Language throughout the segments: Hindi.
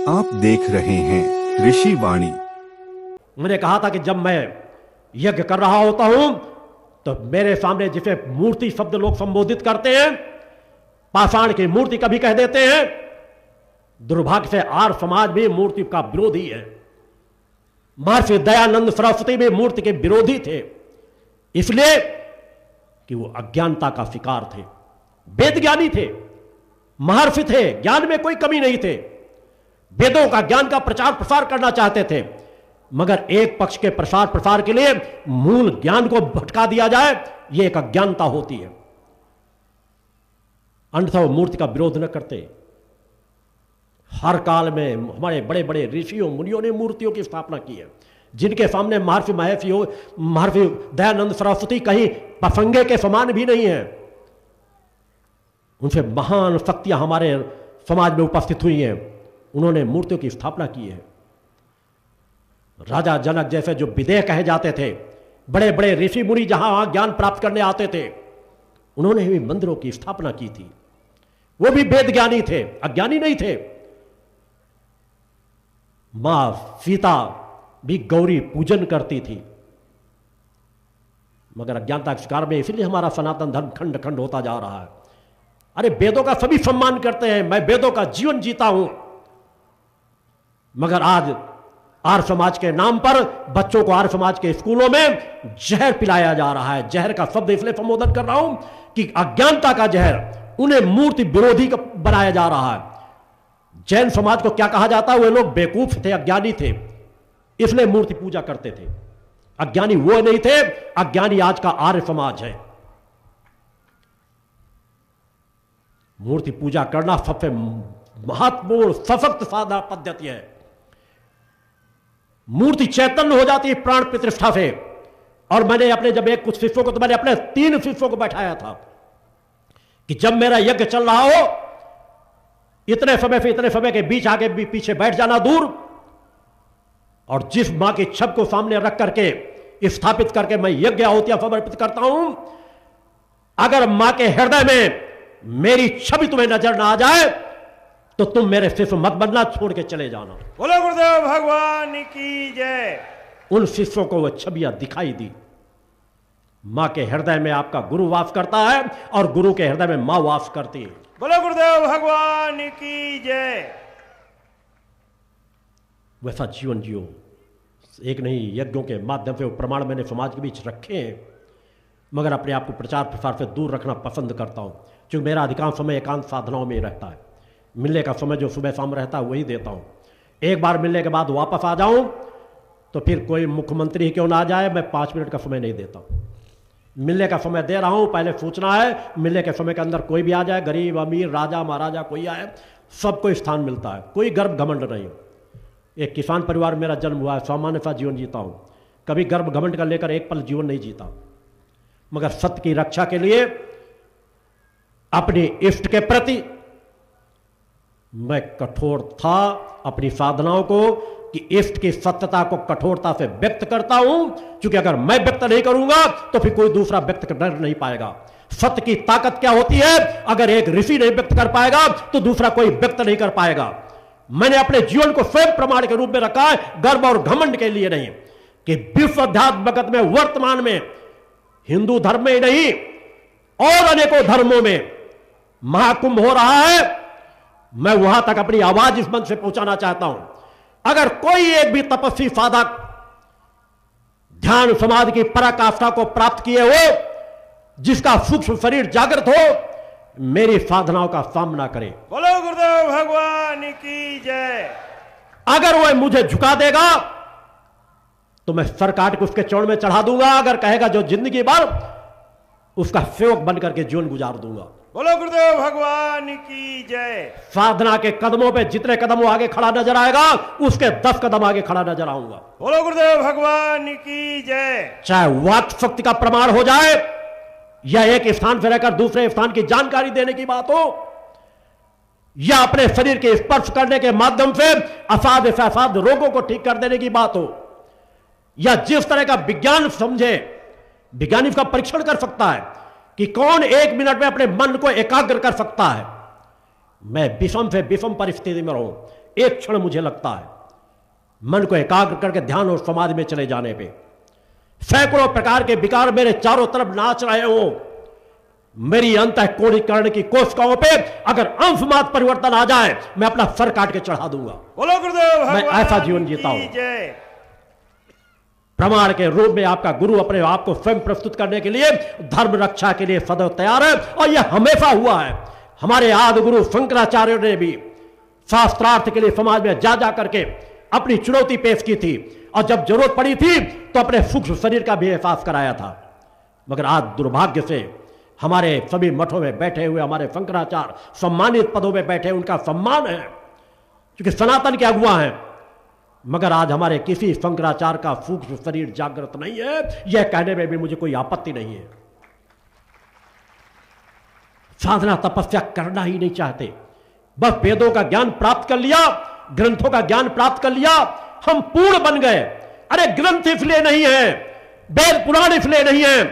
आप देख रहे हैं ऋषि वाणी। मैंने कहा था कि जब मैं यज्ञ कर रहा होता हूं तो मेरे सामने जिसे मूर्ति शब्द लोग संबोधित करते हैं, पाषाण की मूर्ति कभी कह देते हैं। दुर्भाग्य से आर्य समाज भी मूर्ति का विरोधी है। महर्षि दयानंद सरस्वती भी मूर्ति के विरोधी थे, इसलिए कि वो अज्ञानता का शिकार थे। वेद ज्ञानी थे, महर्षि थे, ज्ञान में कोई कमी नहीं थे, वेदों का ज्ञान का प्रचार प्रसार करना चाहते थे, मगर एक पक्ष के प्रसार प्रसार के लिए मूल ज्ञान को भटका दिया जाए, यह एक अज्ञानता होती है। अन्यथा वो मूर्ति का विरोध न करते। हर काल में हमारे बड़े बड़े ऋषियों मुनियों ने मूर्तियों की स्थापना की है, जिनके सामने महर्षि दयानंद सरस्वती कहीं पफंगे के समान भी नहीं है। उनसे महान शक्तियां हमारे समाज में उपस्थित हुई हैं, उन्होंने मूर्तियों की स्थापना की है। राजा जनक जैसे जो विदेह कहे जाते थे, बड़े बड़े ऋषि मुनि जहां ज्ञान प्राप्त करने आते थे, उन्होंने भी मंदिरों की स्थापना की थी। वो भी वेद ज्ञानी थे, अज्ञानी नहीं थे। मां सीता भी गौरी पूजन करती थी, मगर अज्ञानता के शिकार में, इसलिए हमारा सनातन धर्म खंड खंड होता जा रहा है। अरे वेदों का सभी सम्मान करते हैं, मैं वेदों का जीवन जीता हूं, मगर आज आर्य समाज के नाम पर बच्चों को आर्य समाज के स्कूलों में जहर पिलाया जा रहा है। जहर का शब्द इसलिए संबोधन कर रहा हूं कि अज्ञानता का जहर, उन्हें मूर्ति विरोधी बनाया जा रहा है। जैन समाज को क्या कहा जाता है? वे लोग बेवकूफ थे, अज्ञानी थे, इसलिए मूर्ति पूजा करते थे। अज्ञानी वो नहीं थे, अज्ञानी आज का आर्य समाज है। मूर्ति पूजा करना सबसे महत्वपूर्ण सशक्त साधना पद्धति है। मूर्ति चैतन्य हो जाती है प्राण प्रतिष्ठा से। और मैंने अपने जब एक कुछ शिष्यों को, तो मैंने अपने 3 शिष्यों को बैठाया था कि जब मेरा यज्ञ चल रहा हो, इतने समय से इतने समय के बीच आगे भी पीछे बैठ जाना दूर, और जिस मां की छब को सामने रख करके स्थापित करके मैं यज्ञ आहुतियां समर्पित करता हूं, अगर मां के हृदय में मेरी छवि तुम्हें नजर ना आ जाए तो तुम मेरे शिष्य मत बनना, छोड़ के चले जाना। बोलो गुरुदेव भगवान की जय। उन शिष्यों को वह छवियां दिखाई दी। मां के हृदय में आपका गुरु वास करता है और गुरु के हृदय में मां वास करती है। बोलो गुरुदेव भगवान की जय। वैसा जीवन जियो। एक नहीं, यज्ञों के माध्यम से वो प्रमाण मैंने समाज के बीच रखे हैं, मगर अपने आप को प्रचार प्रसार से दूर रखना पसंद करता हूं, क्योंकि मेरा अधिकांश समय एकांत साधनाओं में रहता है। मिलने का समय जो सुबह शाम रहता है वही देता हूं। एक बार मिलने के बाद वापस आ जाऊं तो फिर कोई मुख्यमंत्री क्यों ना आ जाए, मैं 5 मिनट का समय नहीं देता। मिलने का समय दे रहा हूं, पहले सोचना है। मिलने के समय के अंदर कोई भी आ जाए, गरीब अमीर राजा महाराजा कोई आए, सबको स्थान मिलता है, कोई गर्व घमंड नहीं। एक किसान परिवार में मेरा जन्म हुआ है, सामान्य सा जीवन जीता हूं, कभी गर्व घमंड का लेकर एक पल जीवन नहीं जीता, मगर सत्य की रक्षा के लिए अपने इष्ट के प्रति मैं कठोर था। अपनी साधनाओं को कि इष्ट की सत्यता को कठोरता से व्यक्त करता हूं, क्योंकि अगर मैं व्यक्त नहीं करूंगा तो फिर कोई दूसरा व्यक्त कर नहीं पाएगा। सत्य की ताकत क्या होती है? अगर एक ऋषि नहीं व्यक्त कर पाएगा तो दूसरा कोई व्यक्त नहीं कर पाएगा। मैंने अपने जीवन को स्वयं प्रमाण के रूप में रखा है, गर्व और घमंड के लिए नहीं, कि विश्व अध्यात्म जगत में वर्तमान में हिंदू धर्म में ही नहीं और अनेकों धर्मों में महाकुंभ हो रहा है। मैं वहां तक अपनी आवाज इस मंच से पहुंचाना चाहता हूं। अगर कोई एक भी तपस्वी साधक ध्यान समाधि की पराकाष्ठा को प्राप्त किए हो, जिसका सूक्ष्म शरीर जागृत हो, मेरी साधनाओं का सामना करे। बोलो गुरुदेव भगवान की जय। अगर वह मुझे झुका देगा तो मैं सर काट के उसके चरण में चढ़ा दूंगा। अगर कहेगा जो जिंदगी भर, उसका सेवक बनकर के जीवन गुजार दूंगा। बोलो गुरुदेव भगवान की जय। साधना के कदमों पे जितने कदम वो आगे खड़ा नजर आएगा, उसके 10 कदम आगे खड़ा नजर आऊंगा। बोलो गुरुदेव भगवान की जय। चाहे वाक शक्ति का प्रमाण हो जाए या एक स्थान से रहकर दूसरे स्थान की जानकारी देने की बात हो, या अपने शरीर के स्पर्श करने के माध्यम से असाध्य से असाध्य रोगों को ठीक कर देने की बात हो, या जिस तरह का विज्ञान समझे, विज्ञान इसका परीक्षण कर सकता है कि कौन 1 मिनट में अपने मन को एकाग्र कर सकता है। मैं विषम से विषम परिस्थिति में रहूं, एक क्षण मुझे लगता है मन को एकाग्र करके ध्यान और समाधि में चले जाने पे सैकड़ों प्रकार के विकार मेरे चारों तरफ नाच रहे हो, मेरी अंतःकोणीकरण की कोशिकाओं पे अगर अंश मात्र परिवर्तन आ जाए, मैं अपना सर काट के चढ़ा दूंगा। बोलो गुरुदेव मैं भगवान ऐसा जीवन जीता की हूं। जय। प्रमाण के रूप में आपका गुरु अपने आप को स्वयं प्रस्तुत करने के लिए धर्म रक्षा के लिए सदैव तैयार है, और यह हमेशा हुआ है। हमारे आदि गुरु शंकराचार्य ने भी शास्त्रार्थ के लिए समाज में जा करके अपनी चुनौती पेश की थी, और जब जरूरत पड़ी थी तो अपने सूक्ष्म शरीर का भी एहसास कराया था। मगर आज दुर्भाग्य से हमारे सभी मठों में बैठे हुए हमारे शंकराचार्य सम्मानित पदों में बैठे, उनका सम्मान है क्योंकि सनातन के अगुआ हैं, मगर आज हमारे किसी शंकराचार्य का सूक्ष्म शरीर जागृत नहीं है। यह कहने में भी मुझे कोई आपत्ति नहीं है। साधना तपस्या करना ही नहीं चाहते, बस वेदों का ज्ञान प्राप्त कर लिया, ग्रंथों का ज्ञान प्राप्त कर लिया, हम पूर्ण बन गए। अरे ग्रंथ इसलिए नहीं है, वेद पुराण इसलिए नहीं है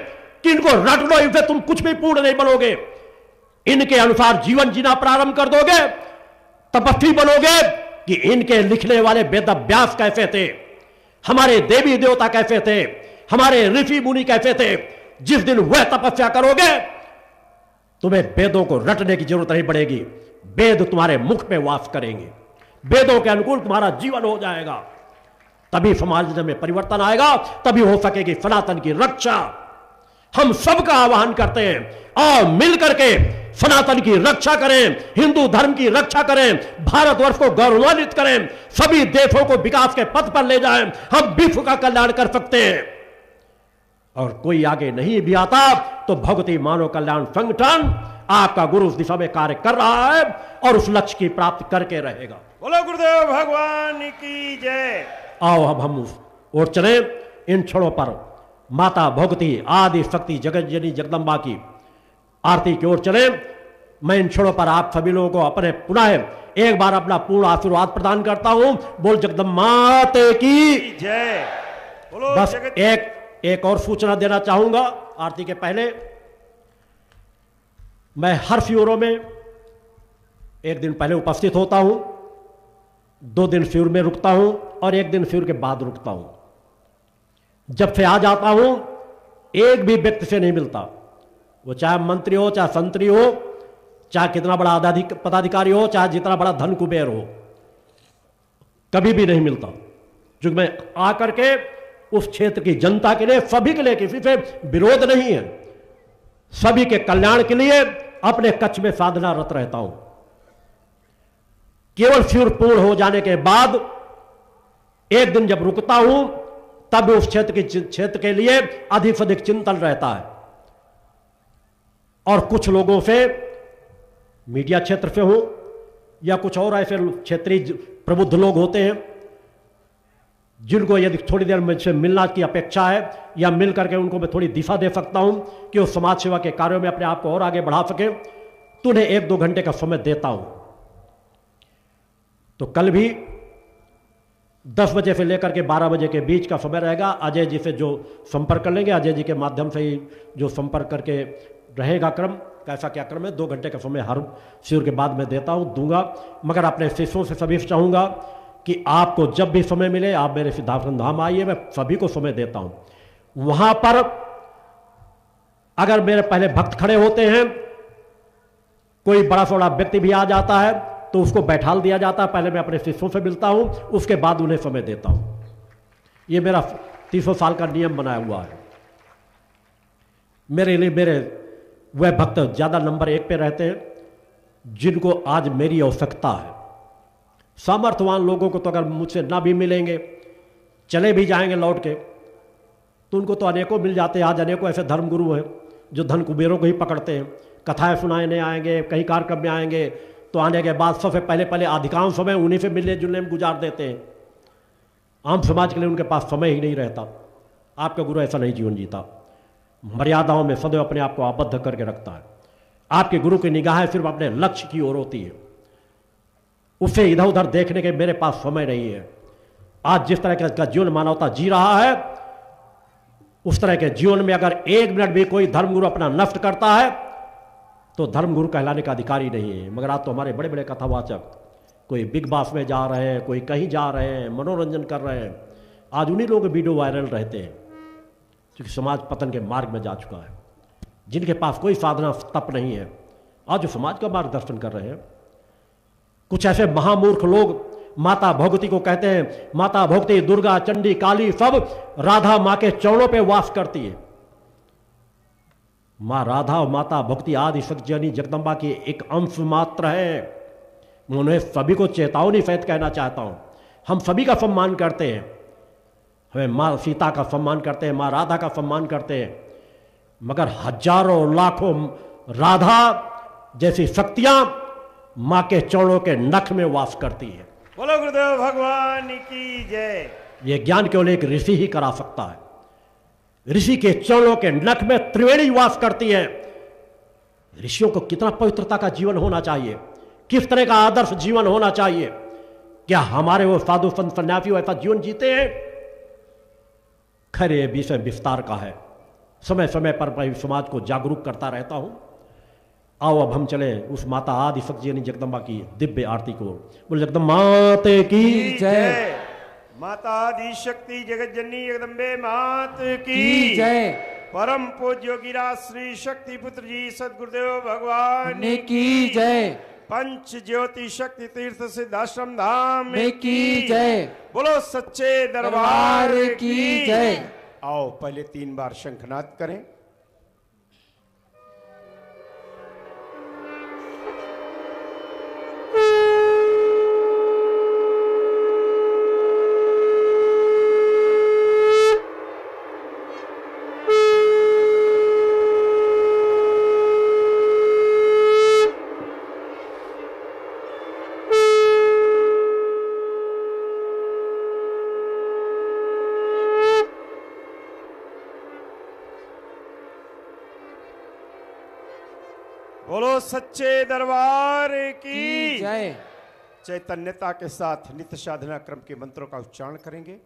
कि इनको रट लो, इनसे तुम कुछ भी पूर्ण नहीं बनोगे। इनके अनुसार जीवन जीना प्रारंभ कर दोगे, तपस्वी बनोगे कि इनके लिखने वाले वेद व्यास कैसे थे, हमारे देवी देवता कैसे थे, हमारे ऋषि मुनि कैसे थे। जिस दिन वह तपस्या करोगे तुम्हें वेदों को रटने की जरूरत नहीं पड़ेगी, वेद तुम्हारे मुख पे वास करेंगे, वेदों के अनुकूल तुम्हारा जीवन हो जाएगा। तभी समाज में परिवर्तन आएगा, तभी हो सकेगी सनातन की रक्षा। हम सबका आह्वान करते हैं, और मिल करके सनातन की रक्षा करें, हिंदू धर्म की रक्षा करें, भारतवर्ष को गौरवान्वित करें, सभी देशों को विकास के पथ पर ले जाएं। हम विश्व का कल्याण कर सकते हैं, और कोई आगे नहीं भी आता तो भगवती मानव कल्याण संगठन आपका गुरु उस दिशा में कार्य कर रहा है और उस लक्ष्य की प्राप्ति करके रहेगा। बोलो गुरुदेव भगवान की जय। आओ अब हम उस ओर चले। इन क्षणों पर माता भगवती आदि शक्ति जगत जननी जगदम्बा की आरती की ओर चले। मैं इन क्षणों पर आप सभी लोगों को अपने पुनः एक बार अपना पूर्ण आशीर्वाद प्रदान करता हूं। बोल जगदम्बा माते की जय। बोलो बस जगत एक और सूचना देना चाहूंगा आरती के पहले। मैं हर शिविरों में एक दिन पहले उपस्थित होता हूं, 2 दिन शिविर में रुकता हूं और 1 दिन शिविर के बाद रुकता हूं। जब से आ जाता हूं एक भी व्यक्ति से नहीं मिलता, वो चाहे मंत्री हो, चाहे संतरी हो, चाहे कितना बड़ा पदाधिकारी हो, चाहे जितना बड़ा धन कुबेर हो, कभी भी नहीं मिलता। क्योंकि मैं आकर के उस क्षेत्र की जनता के लिए, सभी के लिए, किसी से विरोध नहीं है, सभी के कल्याण के लिए अपने कच्छ में साधनारत रहता हूं। केवल शिविर पूर्ण हो जाने के बाद 1 दिन जब रुकता हूं तब उस क्षेत्र के लिए अधिक से अधिक चिंतन रहता है। और कुछ लोगों से, मीडिया क्षेत्र से हो या कुछ और ऐसे क्षेत्रीय प्रबुद्ध लोग होते हैं जिनको यदि थोड़ी देर मुझसे मिलना की अपेक्षा है, या मिल करके उनको मैं थोड़ी दिशा दे सकता हूं कि वो समाज सेवा के कार्यों में अपने आप को और आगे बढ़ा सके, तो उन्हें 1-2 घंटे का समय देता हूं। तो कल भी 10 बजे से लेकर के 12 बजे के बीच का समय रहेगा। अजय जी से जो संपर्क कर लेंगे, अजय जी के माध्यम से ही जो संपर्क करके रहेगा क्रम, कैसा क्या क्रम है, 2 घंटे का समय हर शिविर के बाद मैं देता हूं, दूंगा। मगर अपने शिष्यों से सभी चाहूँगा कि आपको जब भी समय मिले आप मेरे सिद्धार्थन धाम आइए, मैं सभी को समय देता हूं। वहां पर अगर मेरे पहले भक्त खड़े होते हैं, कोई बड़ा सोड़ा व्यक्ति भी आ जाता है तो उसको बैठाल दिया जाता है। पहले मैं अपने शिष्यों से मिलता हूं, उसके बाद उन्हें समय देता हूं। ये मेरा 300 साल का नियम बनाया हुआ है। मेरे लिए मेरे वह भक्त ज्यादा नंबर 1 पे रहते हैं जिनको आज मेरी आवश्यकता है। सामर्थ्यवान लोगों को तो अगर मुझसे ना भी मिलेंगे, चले भी जाएंगे लौट के, तो उनको तो अनेकों मिल जाते हैं। आज अनेकों ऐसे धर्मगुरु हैं जो धन कुबेरों को ही पकड़ते हैं, कथाएं सुनाने आएंगे, कहीं कार्यक्रम में आएंगे, तो आने के बाद सबसे पहले अधिकांश समय उन्हीं से मिलने जुलने में गुजार देते हैं। आम समाज के लिए उनके पास समय ही नहीं रहता। आपका गुरु ऐसा नहीं जीवन जीता, मर्यादाओं में सदैव अपने आप को आबद्ध करके रखता है। आपके गुरु की निगाहें सिर्फ अपने लक्ष्य की ओर होती है, उसे इधर उधर देखने के मेरे पास समय नहीं है। आज जिस तरह का जीवन मानवता जी रहा है, उस तरह के जीवन में अगर 1 मिनट भी कोई धर्मगुरु अपना नष्ट करता है तो धर्मगुरु कहलाने का अधिकारी नहीं है। मगर आज तो हमारे बड़े बड़े कथावाचक कोई बिग बॉस में जा रहे हैं, कोई कहीं जा रहे हैं, मनोरंजन कर रहे हैं। आज उन्हीं लोगों के वीडियो वायरल रहते हैं क्योंकि समाज पतन के मार्ग में जा चुका है, जिनके पास कोई साधना तप नहीं है, आज जो समाज का मार्गदर्शन कर रहे हैं। कुछ ऐसे महामूर्ख लोग माता भगवती को कहते हैं, माता भगवती, दुर्गा, चंडी, काली सब राधा माँ के चरणों पे वास करती है। माँ राधा और माता भक्ति आदि शक्ति जगदम्बा की एक अंश मात्र है। मैं उन्हें सभी को चेतावनी सहित कहना चाहता हूं, हम सभी का सम्मान करते हैं, हमें माँ सीता का सम्मान करते हैं, माँ राधा का सम्मान करते हैं, मगर हजारों लाखों राधा जैसी शक्तियां माँ के चरणों के नख में वास करती है। बोलो गुरुदेव भगवान की जय। ये ज्ञान केवल एक ऋषि ही करा सकता है। ऋषि के चरणों के नख में त्रिवेणी वास करती है। ऋषियों को कितना पवित्रता का जीवन होना चाहिए, किस तरह का आदर्श जीवन होना चाहिए। क्या हमारे वो साधु संत सन्यासी ऐसा जीवन जीते हैं? खैर, ये विषय विस्तार का है, समय समय पर मैं समाज को जागरूक करता रहता हूं। आओ अब हम चले उस माता आदि शक्ति जगदम्बा की दिव्य आरती को। बोल जगदम्बा माते की जय। माता आदि शक्ति जगत जननी जगदम्बे मात की जय। परम पूज्य योगीराज श्री शक्ति पुत्र जी सदगुरुदेव भगवान की जय। पंच ज्योति शक्ति तीर्थ सिद्धाश्रम धाम की जय। बोलो सच्चे दरबार की जय। आओ पहले 3 बार शंखनाद करें। बोलो सच्चे दरबार की जय। चैतन्यता के साथ नित्य साधना क्रम के मंत्रों का उच्चारण करेंगे।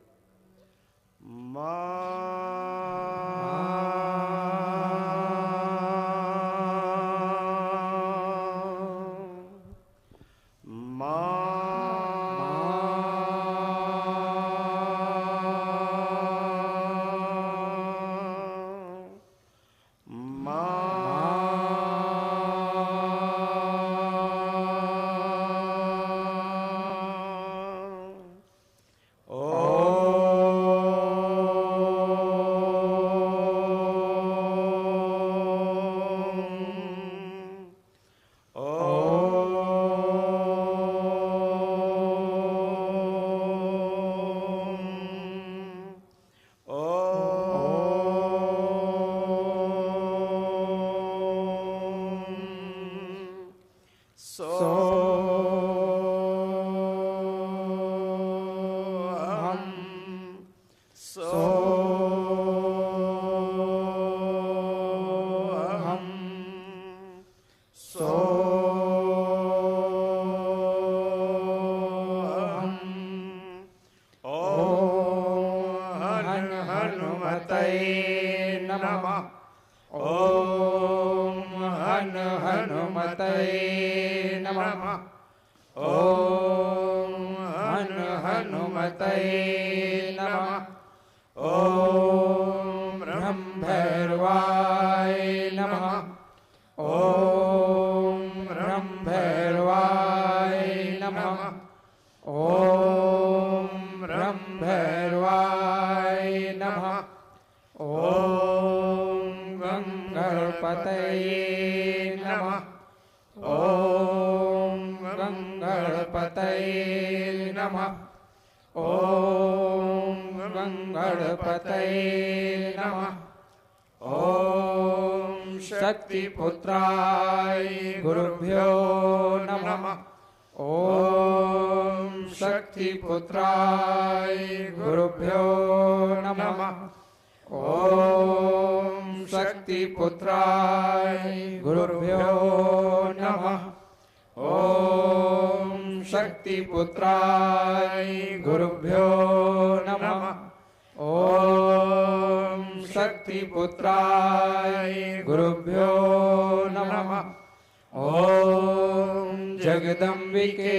ओम जगदम्बिके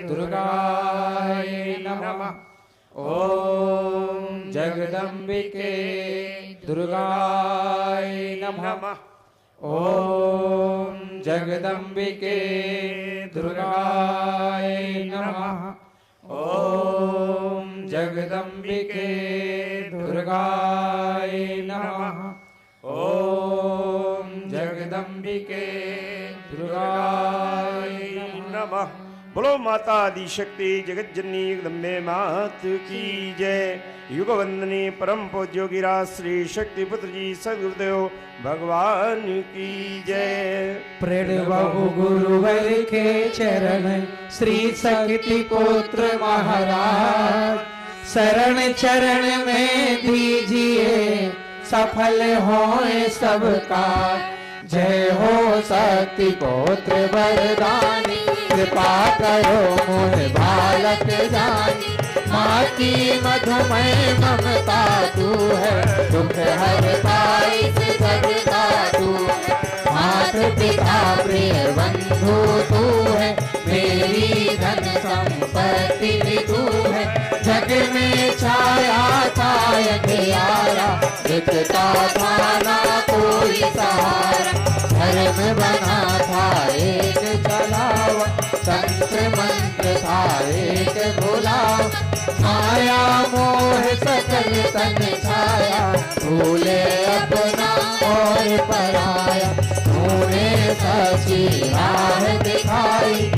दुर्गाय नमः। ओम जगदम्बिके दुर्गाय नमः। ओम जगदम्बिके दुर्गाय नमः। ओम जगदम्बिके दुर्गाय नमः। ओम जगदम्बिके दुर्गाय नमः। बोलो माता आदि शक्ति जगत जननी जगदम्बे मात की जय। युग वंदनी परम पूज्य योगीराज श्री शक्ति पुत्र जी सदगुरुदेव भगवान की जय। प्रणव गुरुवर के चरण श्री शक्ति पुत्र महाराज, शरण चरण में दीजिए सफल होए सबका। जय हो शक्ति पुत्र वरदानी, कृपा करो मोह बालक जानी। माँ की मधुमय ममता तू है, दुख हरता इस जग का तू है। माता पिता प्रिय बंधु तू है, मेरी धन संपत्ति भी तू है। जग में छाया था अंधियारा, दिखता था ना कोई सहारा। धर्म बना था एक चलावा, तंत्र मंत्र था एक भुलावा। माया मोह सकल तन छाया, भूले अपना और पराया। तूने सच्ची राह दिखाई,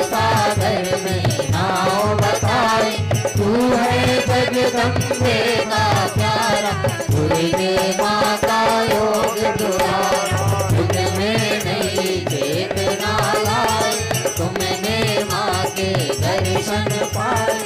सागर में नाव बताई। तू है जगदम्बे का प्यारा, दुर्गे माता योग दुलारा। तुमने नहीं चेतना लाई, तुमने माँ के दर्शन पाए।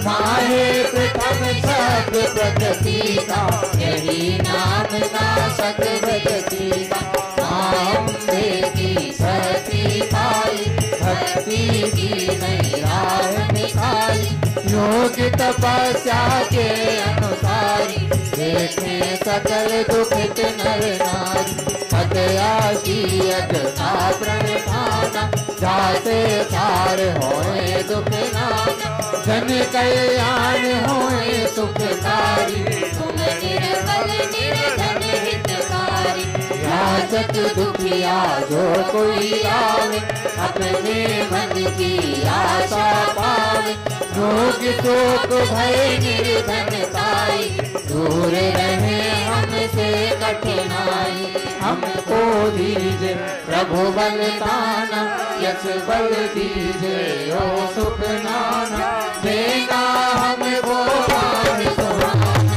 माहे प्रथम सत प्रगति का, यही नाम नाशक भगति का। अम्बे की सती पाई, भक्ति की नई राह दिखाई। योग तपस्या के अनुसारी, देखे सकल दुखित नर नारी। अतयासी अगना प्रणिधाना, जाते सार होए दुख नाना। जन कल्याण होए सुखकारी, तुम निर्बल निर्धन हितकारी। याचक दुखिया जो कोई आवे, अपने मन की आशा पावे। रोग शोक भय निर्धनताई, दूर रहे हमसे कठिनाई। हमको दीजे प्रभु बल दाना, यश बल दीजे ओ सुख नाना। देना हमको मान सुहाना,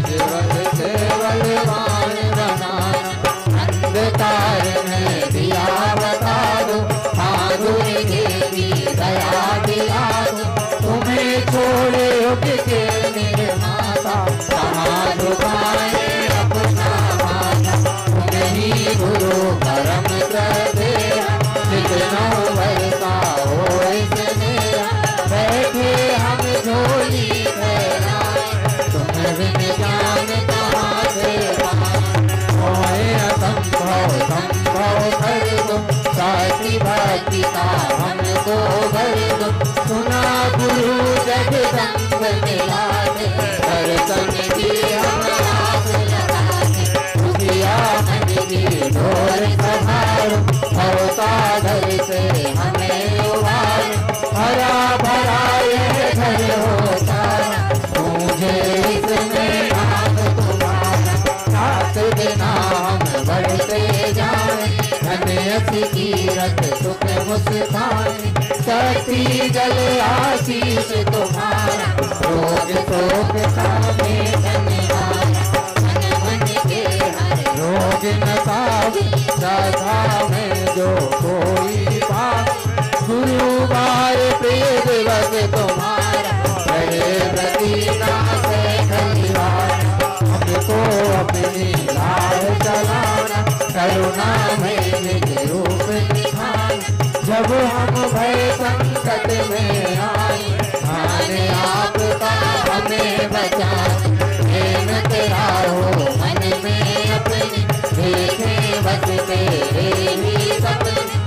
केवल केवल मान बनाना। अंधकार में दिया बता दो, माधुरी देवी दया दिला दो। तुम्हें छोड़े युग के निर्माता, कहाँ झुकाए अपना माथा। तुम्ही गुरु परम सदेहा, जितना वर्षा हो इसमें। बैठे हम झोली फैलाए, तुम बिन ज्ञान कहाँ से पाए। होए असंभव संभव कर दो, साथी भक्ति का हमको भर दो। सुना गुरु जगदम्ब मिलाते, दर्शन की हम आस लगाते। दुखिया मन की डोर संभालो, भवसागर से हमें उबारो। हरा भरा यह घर हो सारा, मुझे इसमें नाम तुम्हारा। साथ देना हम बढ़ते जाए, धन्य कीरत सुख मुस्कान। शक्ति जल आशीष तुम्हारा, रोग शोक में धन्यवाद। मन मन के हर रोग न पावे, श्रद्धा में जो कोई पावे। गुरु बार प्रिय दिवस तुम्हारा, बड़े प्रतीना से धन्यवाद। हमको अपनी राह चलाना, करुणा में निज रूप दिखाना। जब हम भय संकट में आए, आने आपका हमें बचाए। प्रेम तेरा हो मन में अपने, देखे बस तेरे ही सपने।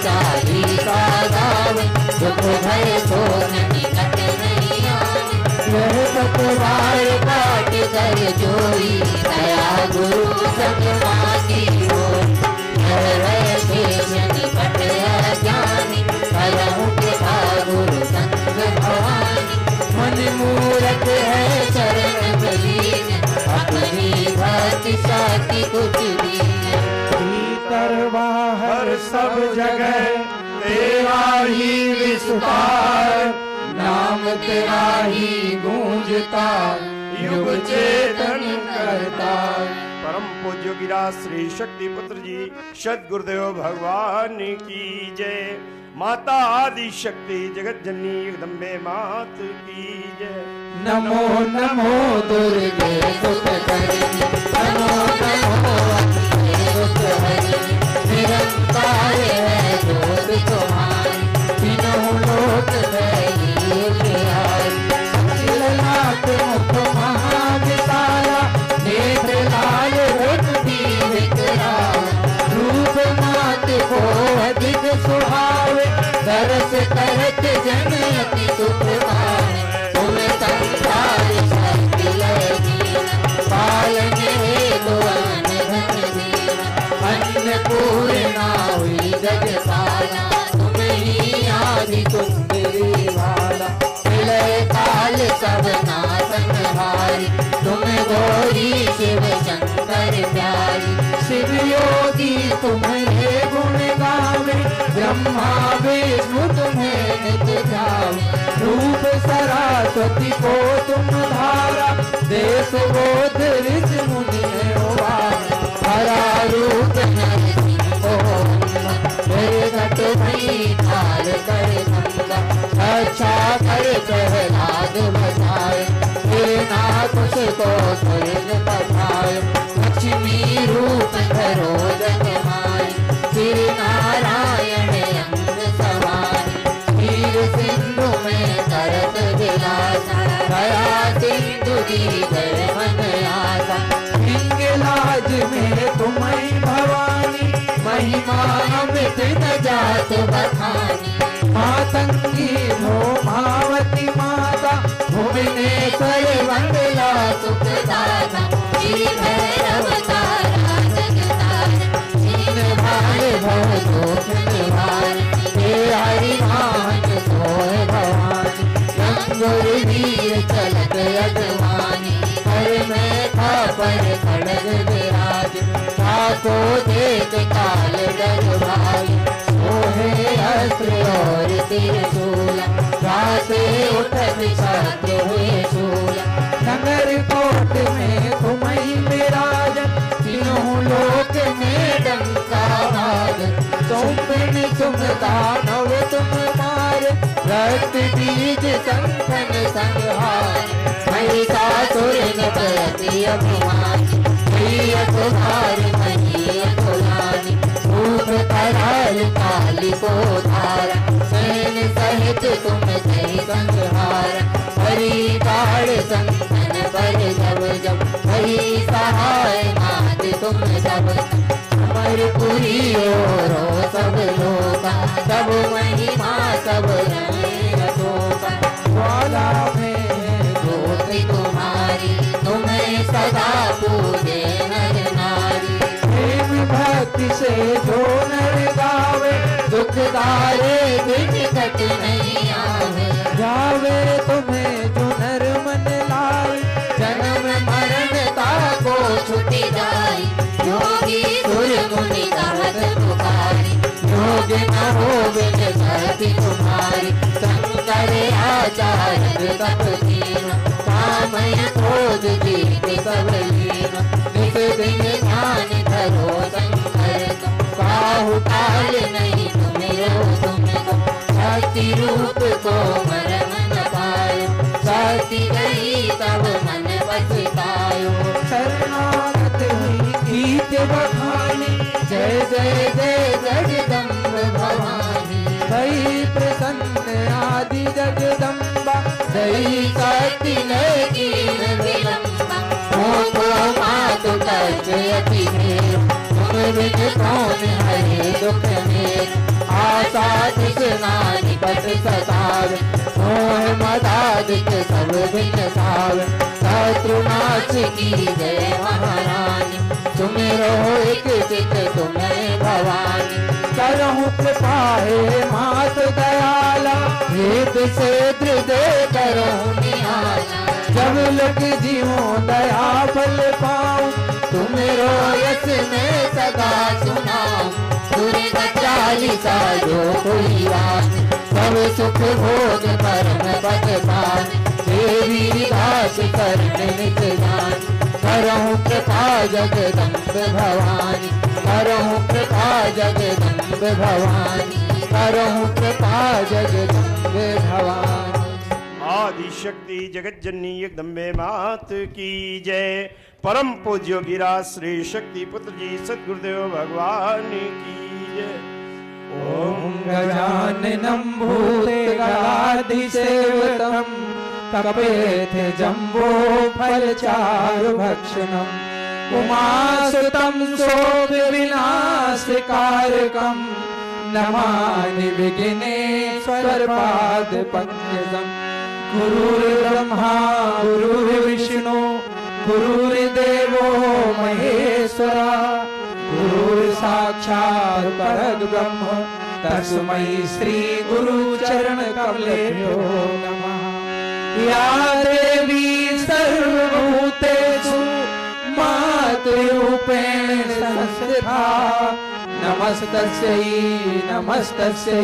चालीसा गावे, दुख भय सो निकट नहीं आवे। यह सतवार पाठ कर जोई, दया गुरु संग माती होई। यह रहे शेष निकट अज्ञानी, करहु कृपा गुरु संग भवानी। मन मूरत है चरण बलीन, अपनी भक्ति साथी कुछ भी भीतर बाहर सब जगह तेरा ही विस्तार, नाम तेरा ही गूंजता युग चेतन करता। परम पूज्य गिरा श्री शक्ति पुत्र जी सद्गुरुदेव भगवान की जय। माता आदि शक्ति जगत जननी जगदम्बे मात की जय। नमो नमो दुर्गे सुख करनी, नमो नमो अम्बे दुख हरनी। निरंकार है जोत तुम्हारी, तीनों लोक में प्यारी। लाख मुख महाविशाला, नेत्र लाल होठ विकराल। रूप मात को अधिक सुहावे, दरस करत जन अति सुख पावे। तुम संसार शक्ति लगी, पालन हेतु अन्न धन दीना। अन्नपूर्णा हुई जगपाला, तुम ही आदि सुंदरी वाला। प्रलय काल सब नाशन हारी, तुम गौरी शिव शंकर प्यारी। शिव योगी तुम्हारे गुण गावे, ब्रह्मा विष्णु तुम्हें नित ध्यावे। रूप सरस्वती को तुम धारा, देश बोध ऋषि मुनि उबारा। हरा रूप नरसिंह घट भई ठार कर गंगा। अच्छा कर प्रहलाद बधाए, फिर नाथ को स्वर्ग पठाए। लक्ष्मी रूप धरो जग माई, फिर नारायण अंग सवारी। क्षीर सिंधु में तरत विलासा, दया सिंधु दीगर मन आसा। लाज में तुम्हारी भवानी, महिमा अमित न जात बखानी। मातंगी भौमावती माता, भुवनेश्वर मंगला सुखदाता। श्री भैरव तारा जगतारा, दीन भाल भव दोष निवार। हे हरि भान सोय भवानी, रंगुर वीर चलत अगवानी। हर में था पर खड़ग विराज, ताको देख काल डर भाई। सोहे अस्त्र और त्रिशूल, गासे उठत शत्रु हुए शूल। नगर कोट में तुम्हारी विराज, तीनों लोक में डंका भाग। तुम बिन तुम दानव तुम मार, रक्त बीज संकन संहार। महिषासुर नृपति अभिमानी, प्रिय तुम्हार महीय तुलानी। रूप कराल काली को धारा, सैन सहित तुम जय संहार। हरि बाण संतन पर जब जब, वही सहाय मात तुम जब। अमरपुरी रो सब लोका, सब महिमा सब रंगोका। ज्वाला में ज्योति तुम्हारी, तुम्हें सदा पूजे नर नारी। प्रेम भक्ति से जो नर गावे, दुख दारे दिन कट नहीं आवे। जावे तुम्हें जो नर मन लाई। जन्म मरण ताको छुटी जाई, योगी सुर मुनि कहत पुकारी। योग न हो बिन भक्ति तुम्हारी, शंकर आचार्य तप कीन। कामय क्रोध जीत सब लीन, नित दिन ध्यान धरो शंकर तुम। काहु काल नहीं तुमिरो तुमको, शक्ति रूप को मरम न पायो। शक्ति गई तब मन पछतायो। शरणागत हुई गीत बखानी, जय जय जय जगदम्ब भवानी। भई प्रसन्न आदि जगदम्बा। दई शक्ति ने कीन विलंबा, मोको मातु कष्ट अति घेर। तुम बिन कौन हरे दुख मेर, तृष्णा निकट सतावे, मोह मदादिक सब बिन सावे, शत्रुनाश की जय महारानी, सुमिरो एक चित तुम्हें भवानी, करहु कृपा हे मात दयाला, भेद से हृदय करो निहारा, जब लग जीवो दया फल पाऊं, तुमरो यश में सदा सुनाऊं, दुर्गा चालीसा जो कोई वास, सब सुख भोग परम पद पान, देवी दास करने नित जान, करहु कृपा जगदम्ब भवानी, करहु कृपा जगदम्ब भवानी, करहु कृपा जगदम्ब भवानी। आदि शक्ति जगत जननी जगदम्बे मात की जय। परम पूज्य गिराज श्री शक्ति पुत्र जी सद्गुरुदेव भगवान की जय। ओम गजाननं भूतगणाधिसेवितं, कपेथ जम्बो फलचारुभक्षणम्, उमासुतं शोक विनाशकारकं, नमामि विघ्नेश्वर पाद पंकजं। गुरुर्ब्रह्मा गुरुर्विष्णु गुरुर्देवो महेश्वरा, गुरुर्साक्षात् परब्रह्म, तस्मै श्री गुरु चरण कमलेभ्यो नमः। या देवी सर्वभूतेषु मातृरूपेण संस्थिता, नमस्तस्यै नमस्तस्यै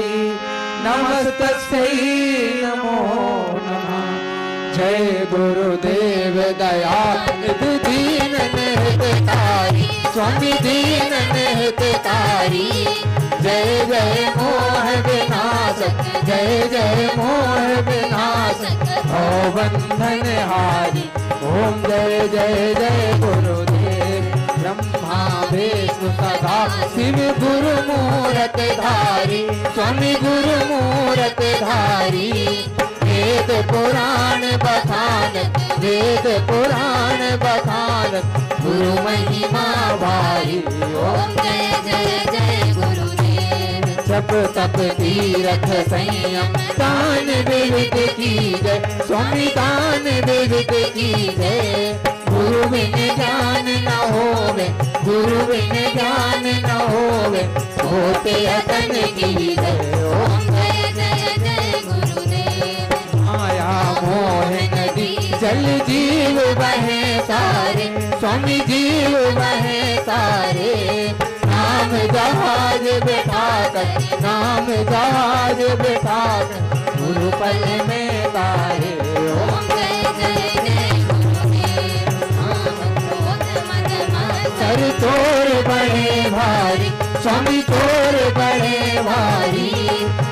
नमस्तस्यै नमो नमः। जय गुरुदेव दया निधि दीन निहितकारी, स्वामी दीन निहितकारी, जय जय मोह विनाशक, जय जय मोह विनाशक, भव बंधन हारी। ओम जय जय जय गुरुदेव, ब्रह्मा विष्णु सदा शिव गुरु मूरत धारी, स्वामी गुरु मूरत धारी, वेद पुराण बखान, वेद पुराण बखान, गुरु महिमा भारी। ओम जय जय जय गुरुदेव, जप तप तीरथ संयम, दान विविध की जय, स्वामी दान विविध की जय, गुरु बिन ज्ञान न होवे, गुरु बिन ज्ञान न होवे, होते अतन की जय। ओम जय जय जय गुरुदेव, माया मोह नदी जल जीव बहे सारे, स्वामी जीव बहे सारे, नाम जहाज बिठाकर, नाम जहाज बिठाकर, गुरु पल में तारे। ओम जय जय जय गुरुदेव, सर तोर बड़े भारी, स्वामी तोर बड़े भारी,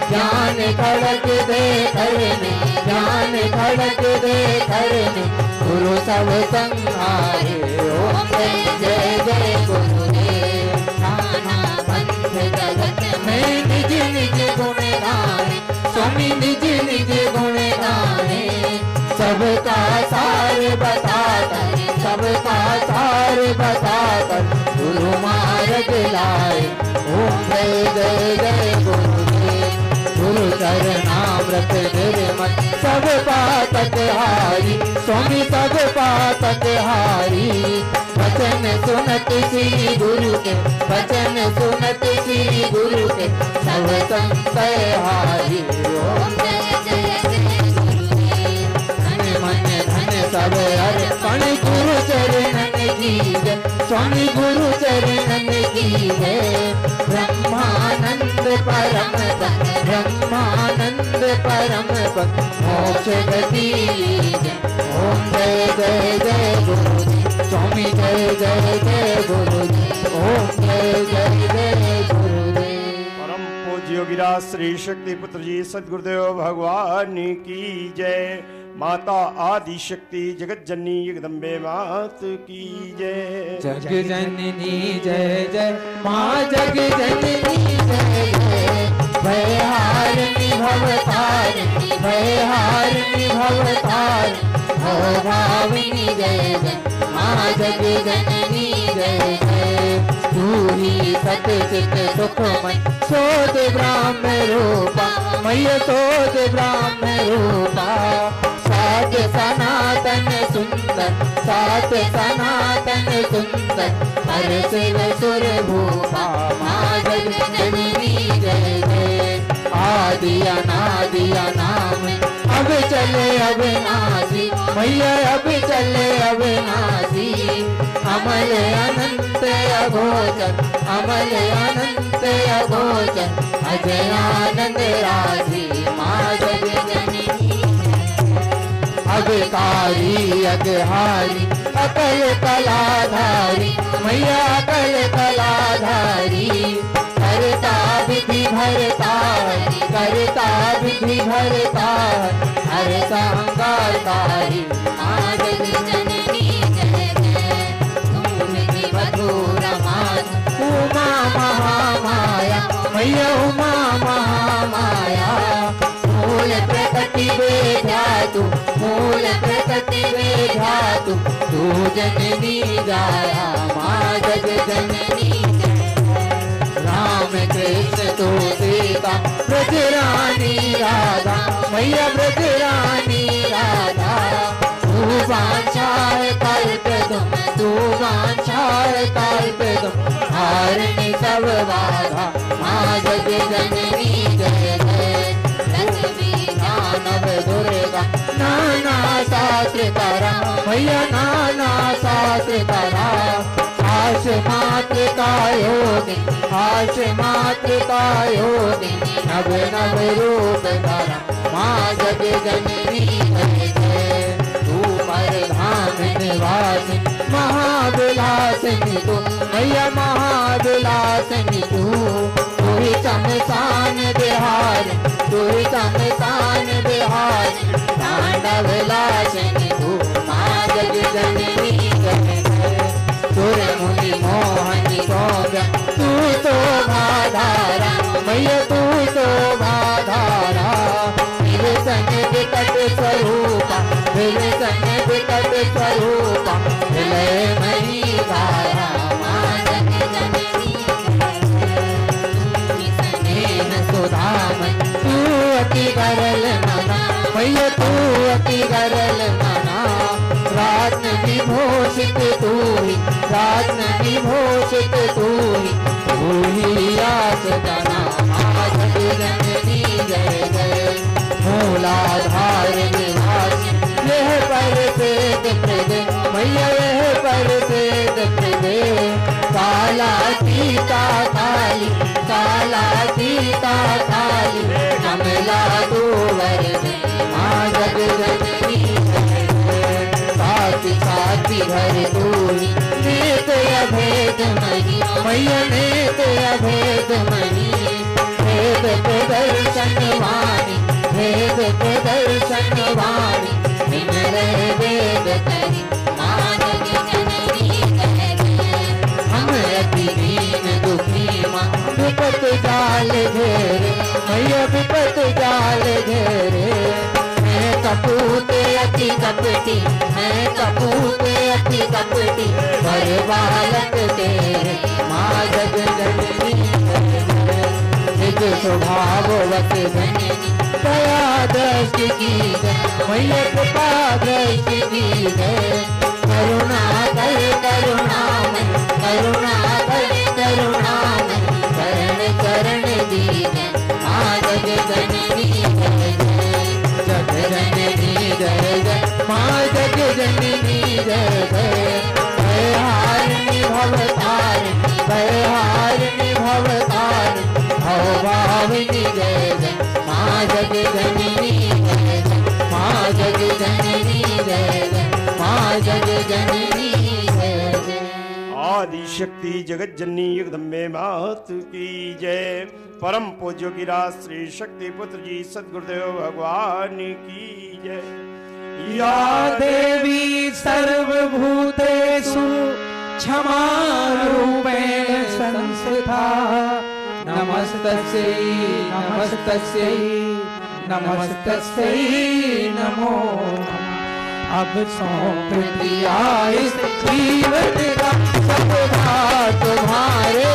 ज्ञान खड़क दे घर में, ज्ञान खड़क दे घर में, गुरु सब संहारे। ओम जय जय जय गुरुदेव, नाना पंथ जगत में निज निज गुण गाने, स्वामी निज निज गुण गाने, सबका सार बताकर, सबका सार बताकर, गुरु मार्ग लाए। ओम जय जय जय गुरुदेव, गुरु चरणामृत निर्मल, सब पातक हारी, स्वामी सब पातक हारी, वचन सुनत श्री गुरु के, वचन सुनत श्री गुरु के, सब संशय हारी। ओम जय जय जय गुरुदेव, धन मन धन सब अर्पण, गुरु चरणन की जय, स्वामी गुरु चरणन की जय, ब्रह्मानंद परम पद, ब्रह्मानंद परम पद, मोक्ष गति जय। ओम जय जय जय गुरुदेव, स्वामी जय जय जय गुरुदेव, ओम जय जय जय गुरुदेव। परम पूज्य गिराज श्री शक्ति पुत्र जी सद्गुरुदेव भगवान की जय। माता आदि शक्ति जगत जननी जगदम्बे मात की जय। जग जननी जय जय, माँ जग जननी जय जय, भयहारिणी भवतारिणी, भयहारिणी भवतारिणी, भव भाविनी जय जय, माँ जग जननी जय जय, तू तू ही सतचित सुखमय सोद ब्रह्म रूपा मैया सोद ब्रह्म रूपा सात सनातन सुंदर सात सनातन सुंदर हर शिव सुर भूपा माँ जगजननी जय जय आदि अनादि अनाम अब चले अविनाशी मैया अब चले अविनाशी अमल अनंत अघोचर अमल अनंत अघोचर अजय आनंद राशि माँ जगजननी अगकारी अगहारी अकल कलाधारी मैया अकल कलाधारी करता विधि भरतारी करता विधि भरतारी हर संगारकारी माँ जगजननी जय जय तुम विधि मधुर मात उमा महामाया मैया उमा महामाया मूल प्रकृति वेधातु मूल प्रकृति वेधातु तू जननी जाया माँ जगजननी राम कृष्ण तू सीता ब्रज रानी राधा मैया ब्रज रानी राधा तू वांछाए कल्प तू वांछाए कल्प हारनी सब बाधा माँ जगजननी जय जय नव दुर्गा नाना शास्त्र करा भैया नाना शास्त्र करा आश मात्र का योगी आश मात्र का योगी नव नव रूप धरा माँ जगजननी जय जय तू परधाम निवासी महाविलासिनी तू भैया महाविलासिनी तू ही शमशान बिहार तू ही शमशान बिहार तांडव लाशनी तू माँ जगजननी जय जय सुर मुनि मोहनी सौम्य तू शोभाधारा मैया तू शोभाधारा विलसन विकट स्वरूपा विलसन विकट स्वरूपा विलय मणि धारा माँ जगजननी सुधामय तू अति गरल मना मैया तू अति गरल मना रत्न विभूषित तू ही रत्न विभूषित तू ही आसदना माँ जगजननी जय जय मूलाधार निवासी यह पर वेद प्रद मैया यह पर वेद प्रद काला सीता काली काला सीता काली कमला दूवर माँ जगजननी साथी साथी भर दूरी नेत अभेद मणि मैया नेत अभेद मणि भेद प्रदर्शन वाणी भेद प्रदर्शन वाणी विनय वेद करी माँ जगजननी जय जय हम अति दीन दुखी माँ विपत जाल घेरे मैया विपत जाल घेरे मैं कपूत अति कपटी मैं कपूत अति कपटी पर बालक तेरे माँ जगजननी निज स्वभाव वस जननी दया दृष्टि की मैया कृपा दृष्टि की करुणा कर करुणामय करुणा कर करुणामय शरण शरण दीन माँ जगजननी जय जय जगजननी जय जय माँ जगजननी जय जय भयहारिणी भवतारिणी भयहारिणी भवतारिणी भवभाविनी जय जय माँ जगजननी जय जय माँ जगजननी जय जय माँ जगजननी जय जय आदि शक्ति जगत जननी जगदम्बे मात की जय परम पूज्य गिरा श्री शक्ति पुत्र जी सद्गुरुदेव भगवान की जय या देवी सर्वभूतेषु क्षमा रूपेण संस्थिता नमस्तस्यै नमस्तस्यै नमस्तस्यै नमो नमः। अब सौंप दिया इस जीवन का सब भार तुम्हारे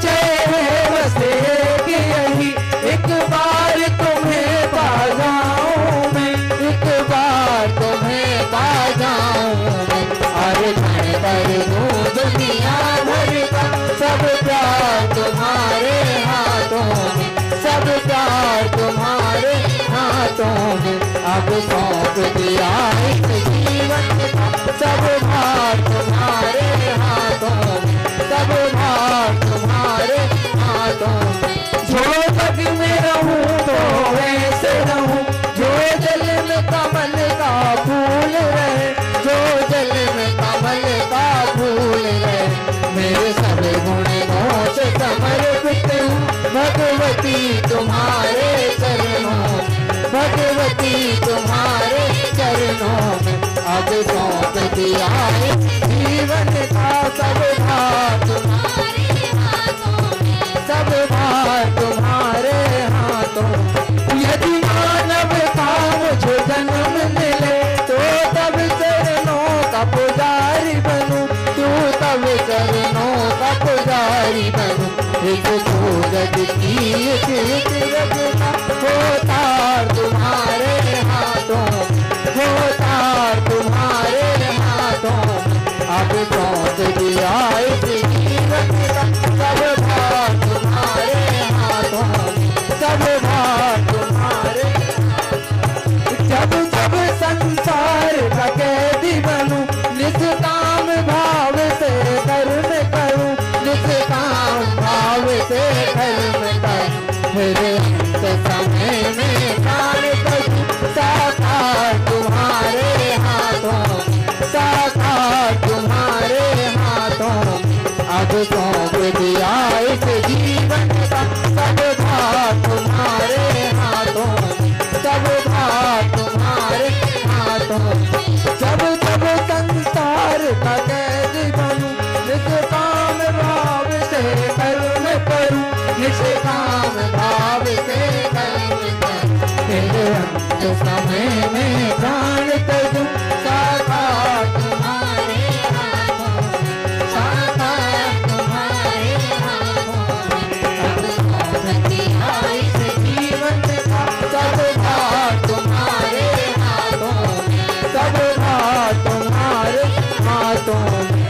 निश्चय है बस एक यही, एक बार तुम्हें पा जाऊं मैं, एक बार तुम्हें पा जाऊं मैं, अर्पण कर दूं दुनिया भर का सब प्यार तुम्हारे हाथों में, सब प्यार तुम्हारे हाथों में। अब सौंप दिया इस जीवन का सब भार तुम्हारे हाथों में, सब भार तुम्हारे हाथों में। जो जग में रहूं तो ऐसे रहूं, जो जल में कमल का फूल रहे, जो जल में कमल का फूल रहे, मेरे सब गुणों से समर्पित हूँ भगवती तुम्हारे चरणों में, भगवती तुम्हारे चरणों में। अब सौंप दिया इस जीवन का सब भार तुम्हारे हाथों में, सब भार तुम्हारे हाथों में। यदि मानव का मुझे जन्म मिले तो तब चरणों का पुजारी बनूं, तू तब चरणों का पुजारी बनूं। एक सूरज की एक रचना होता तुम्हारे हाथों में, होता तुम्हारे हाथों में। अब सौंप दिया इस जीवन का सब भार तुम्हारे हाथों में, सब भार तुम्हारे। जब जब संसार का कैदी बनूं, निष्काम भाव से कर्म करूं, निष्काम भाव से कर्म करूं। फिर अंत समय में प्राण करूं, साकार तुम्हारे हाथों में, साकार तुम्हारे हाथों में। अब सौंप दिया इस जीवन का सब भार तुम्हारे हाथों में, सब भार तुम्हारे हाथों में। जब जब संसार का कैदी बनूं, निष्काम भाव से कर्म करूं, निष्काम भाव से कर्म करूं। फिर अंत समय में प्राण तजूं, साकार तुम्हारे हाथों में, साकार तुम्हारे हाथों में। अब सौंप दिया इस जीवन का सब भार तुम्हारे हाथों में, सब भार तुम्हारे हाथों में।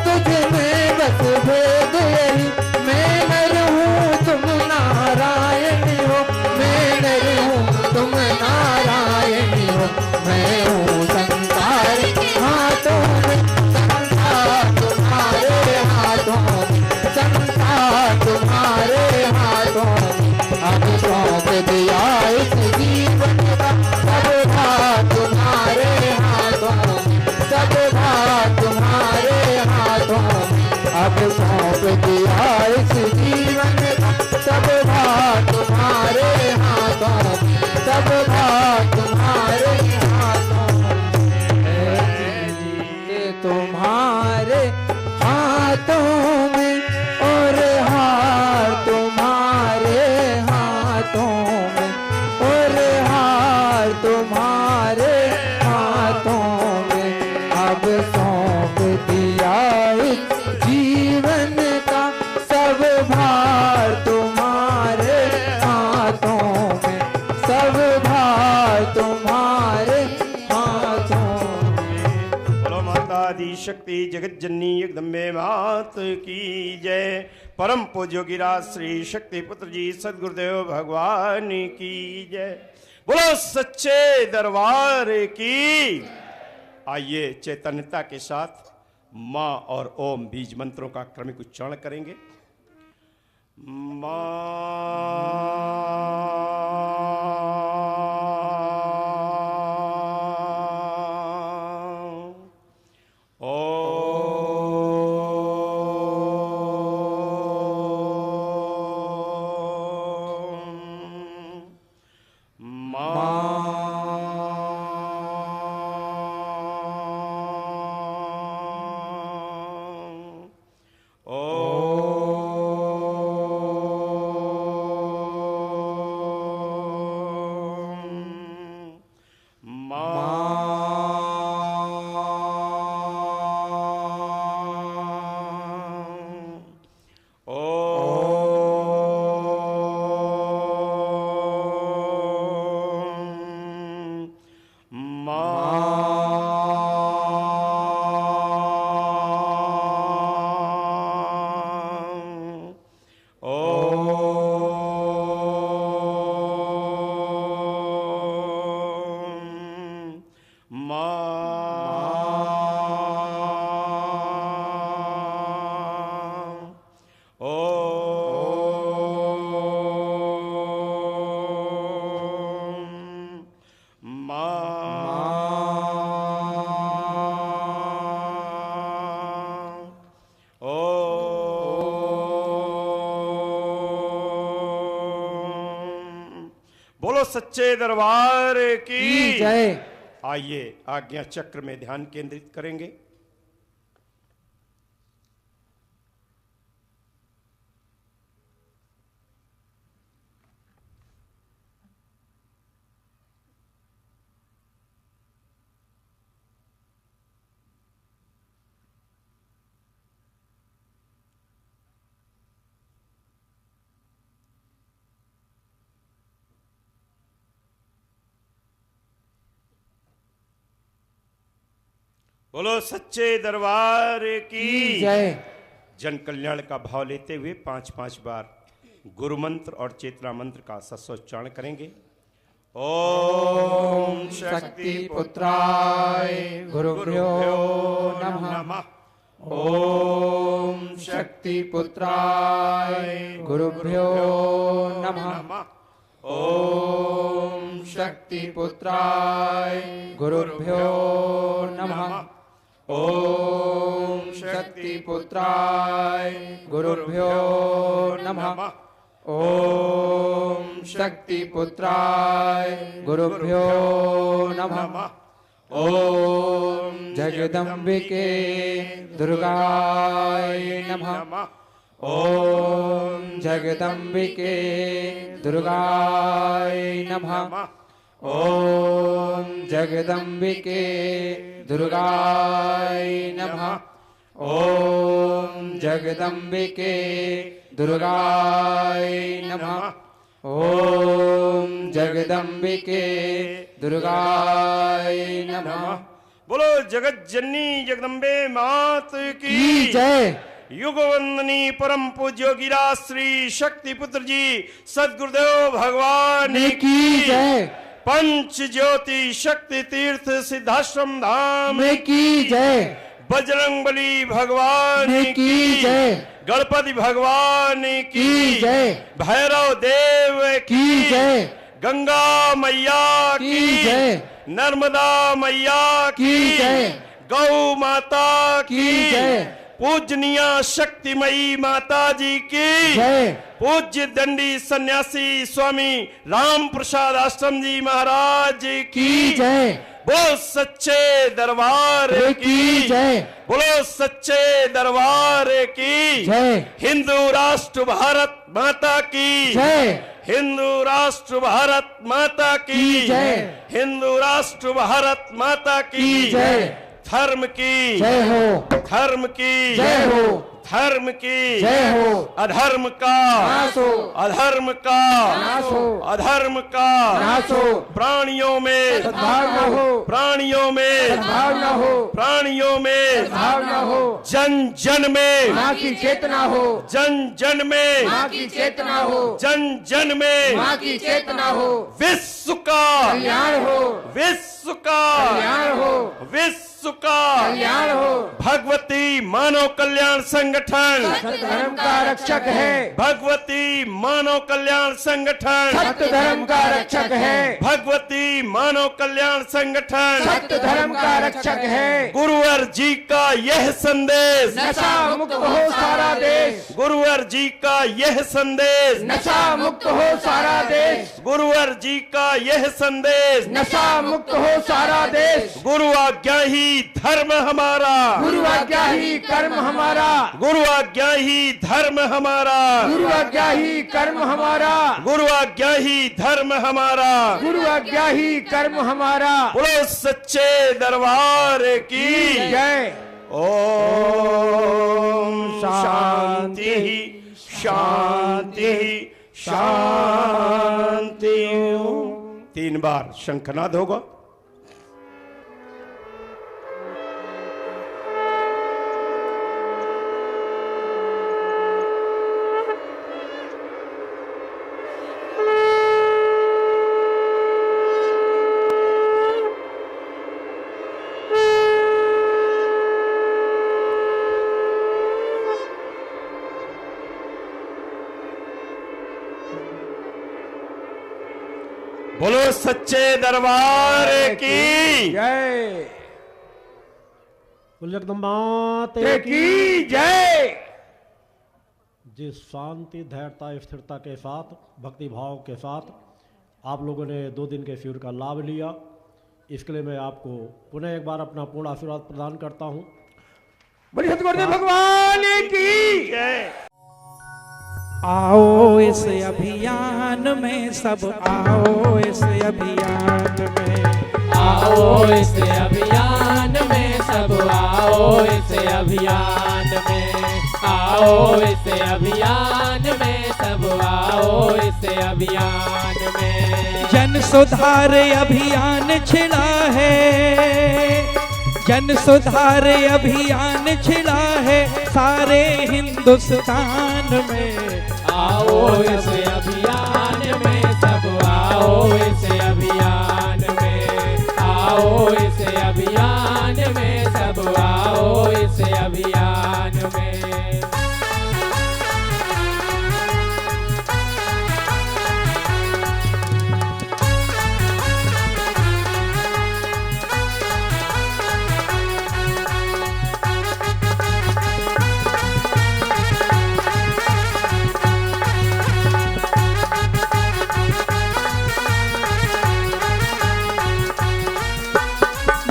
तुझ में बस भेद यही, मैं नर हूँ तुम नारायण हो, मैं नर हूँ तुम नारायण हो। मैं हूँ संसार के हाथों में, संसार तुम्हारे हाथों में, संसार तुम्हारे हाथों में। अब सौंप दिया इस जीवन का सब भार तुम्हारे हाथों में, सब भार तुम्हारे हाथों में। अब सौंप दिया इस जीवन का सब भार तुम्हारे हाथों में, सब भार तुम्हारे हाथों में। तुम्हारे हाथों में और हार तुम्हारे हाथों में, और हार तुम्हारे हाथों में। अब सौंप दिया इस जीवन का सब भार तुम्हारे हाथों में, सब भार तुम्हारे हाथों में। बोलो माता आदि शक्ति जगत जननी एकदम्बे मात की जय। परम पूज्य गिरा श्री शक्ति पुत्र जी सदगुरुदेव भगवान की जय। बोलो सच्चे दरबार की। आइए चैतन्यता के साथ माँ और ओम बीज मंत्रों का क्रमिक उच्चारण करेंगे। माँ बोलो सच्चे दरबार की जय। आइए आज्ञा चक्र में ध्यान केंद्रित करेंगे। बोलो सच्चे दरबार की जय। जन कल्याण का भाव लेते हुए 5-5 बार गुरु मंत्र और चेतना मंत्र का सत्सोच्चारण करेंगे। ओम शक्ति पुत्राय गुरुभ्यो नमः। ओम शक्ति पुत्राय गुरुभ्यो नमः। ओम शक्ति पुत्राय गुरुभ्यो नमः। ओम शक्ति पुत्राय गुरुभ्यो नमः। ओम शक्ति पुत्राय गुरुभ्यो नमः। ओम जगदम्बिके दुर्गाय नमः। ओम जगदम्बिके दुर्गाय नमः। ओम जगदम्बिके दुर्गाय नमः। ओम जगदम्बिके दुर्गाय नमः। ओम जगदम्बिके दुर्गाय नमः। बोलो जगत जननी जगदम्बे मात की जय। युग वंदनी परम पूज्य गिरा श्री शक्ति पुत्र जी सदगुरुदेव भगवान की जय। पंच ज्योति शक्ति तीर्थ सिद्धाश्रम धाम की जय। बजरंगबली भगवान की जय। गणपति भगवान की जय। भैरव देव की जय। गंगा मैया की जय। नर्मदा मैया की जय। गौ माता की जय। पूजनीय शक्तिमयी माता जी की जय। पूज्य दंडी सन्यासी स्वामी राम प्रसाद आश्रम जी महाराज की जय। बोलो सच्चे दरबार की जय। बोलो सच्चे दरबार की जय। हिंदू राष्ट्र भारत माता की जय। हिंदू राष्ट्र भारत माता की जय। हिंदू राष्ट्र भारत माता की जय। धर्म की जय हो। धर्म की जय हो। धर्म की जय हो। अधर्म का नाश हो। अधर्म का नाश हो। अधर्म का नाश हो। प्राणियों में सद्भावना हो। प्राणियों में सद्भावना हो। प्राणियों में सद्भावना हो। जन जन में माँ की चेतना हो। जन जन में माँ की चेतना हो। जन जन में माँ की चेतना हो। विश्व का कल्याण हो। विश्व का कल्याण हो। विश्व का कल्याण हो। भगवती मानव कल्याण संगठन सत्य धर्म का रक्षक है। भगवती मानव कल्याण संगठन सत्य धर्म का रक्षक है। भगवती मानव कल्याण संगठन सत्य धर्म का रक्षक है। गुरुवर जी का यह संदेश नशा मुक्त हो सारा देश। गुरुवर जी का यह संदेश नशा मुक्त हो सारा देश। गुरुवर जी का यह संदेश नशा मुक्त हो सारा देश। गुरु आज्ञा ही धर्म हमारा गुरु आज्ञा ही कर्म हमारा। गुरु आज्ञा ही धर्म हमारा गुरु आज्ञा ही कर्म हमारा। गुरु आज्ञा ही धर्म हमारा गुरु आज्ञा ही कर्म हमारा। बोलो सच्चे दरबार की जय। ओम शांति शांति शांति। 3 बार शंखनाद होगा। बोलो सच्चे दरबार की जय। बोल जगदम्बा की जय। जिस शांति धैर्यता स्थिरता के साथ भक्ति भाव के साथ आप लोगों ने 2 दिन के शिविर का लाभ लिया, इसके लिए मैं आपको पुनः एक बार अपना पूर्ण आशीर्वाद प्रदान करता हूँ। बड़ी सतगुरुदेव भगवान की जय। आओ इस अभियान में सब, आओ इस अभियान में, आओ इस अभियान में सब, आओ इस अभियान में, आओ इस अभियान में सब, आओ इस अभियान में। जन सुधार अभियान छिड़ा है, जन सुधार अभियान छिड़ा है सारे हिंदुस्तान में। आओ इस अभियान में सब, आओ इस अभियान में, आओ इस अभियान में सब, आओ इस अभियान में।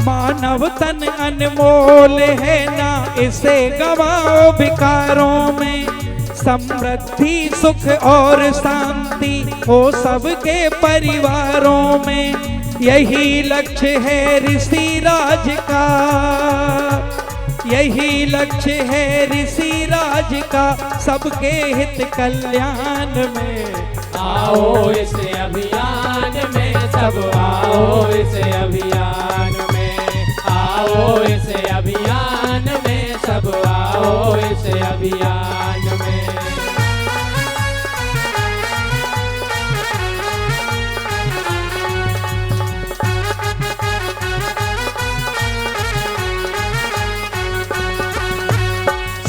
मानव तन अनमोल है ना, इसे गवाओ विकारों में। समृद्धि सुख और शांति हो सबके परिवारों में, यही लक्ष्य है ऋषि राज का, यही लक्ष्य है ऋषि राज का, सबके हित कल्याण में। आओ इस अभियान में सब, आओ इस अभियान में, आओ इस अभियान में सब, आओ इस अभियान में।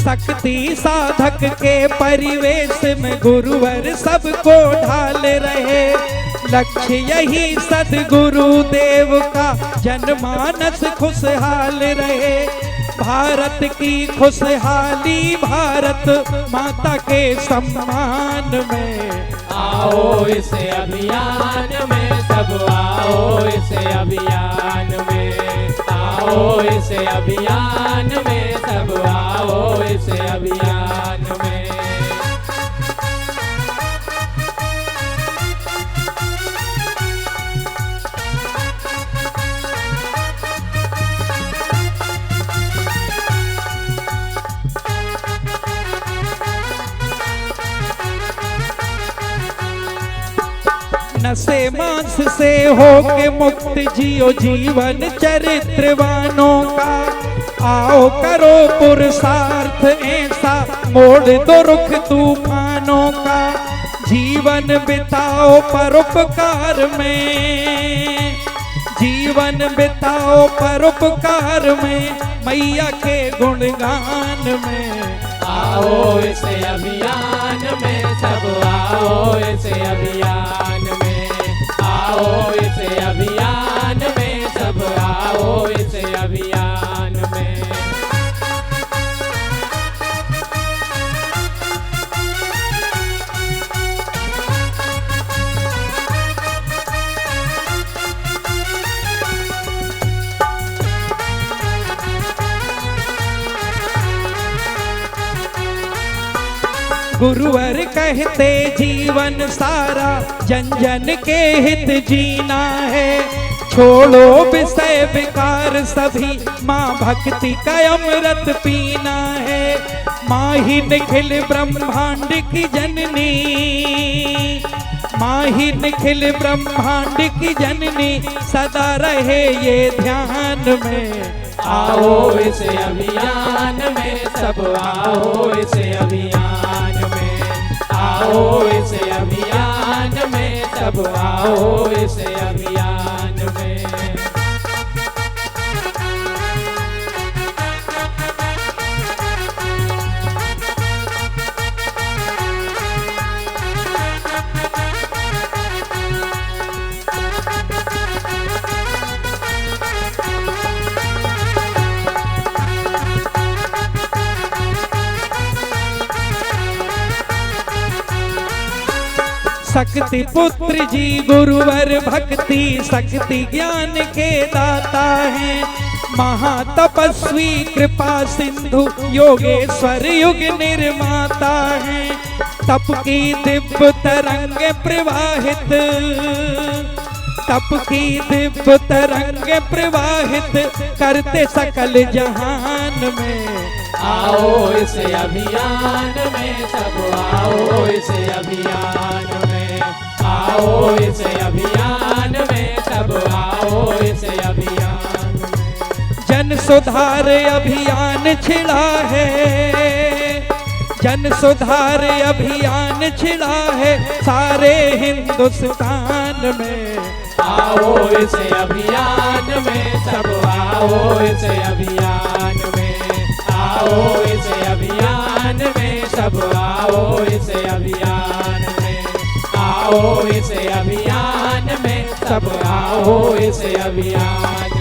शक्ति साधक के परिवेश में गुरुवर सबको ढाल रहे, लक्ष्य यही सद्गुरुदेव का जनमानस खुशहाल रहे। भारत की खुशहाली भारत माता के सम्मान में। आओ इस अभियान में सब, आओ इस अभियान में, आओ इस अभियान में सब, आओ इस अभियान में। नशे मांस से होके मुक्त जियो जीवन चरित्रवानों का। आओ करो पुरुषार्थ ऐसा, मोड़ दो रुख तूफानों का। जीवन बिताओ परोपकार में, जीवन बिताओ परोपकार में, मैया के गुणगान में। आओ इस अभियान में सब, आओ इस अभियान में, आओ इस अभियान में सब, आओ इस अभियान में। गुरुवर कहते जीवन सारा जन जन के हित जीना है। छोड़ो विषय विकार सभी, माँ भक्ति का अमृत पीना है। माँ ही निखिल ब्रह्मांड की जननी, माँ ही निखिल ब्रह्मांड की जननी, सदा रहे ये ध्यान में। आओ इस अभियान में सब, आओ इस अभियान में, आओ इस अभियान में सब, आओ इस अभियान में। शक्ति पुत्र जी गुरुवर भक्ति शक्ति ज्ञान के दाता हैं। महातपस्वी कृपा सिंधु योगेश्वर युग निर्माता हैं। तप की दिव्य तरंग प्रवाहित, तप की दिव्य तरंग प्रवाहित करते सकल जहान में। आओ इस अभियान में सब आओ इस अभियान में, आओ इस अभियान में सब आओ इस अभियान में। जन सुधार अभियान छिड़ा है, जन सुधार अभियान छिड़ा है सारे हिंदुस्तान में। आओ इस अभियान में सब आओ इस अभियान में, आओ इस अभियान में सब आओ इस अभियान में, आओ इस अभियान में सब आओ इस अभियान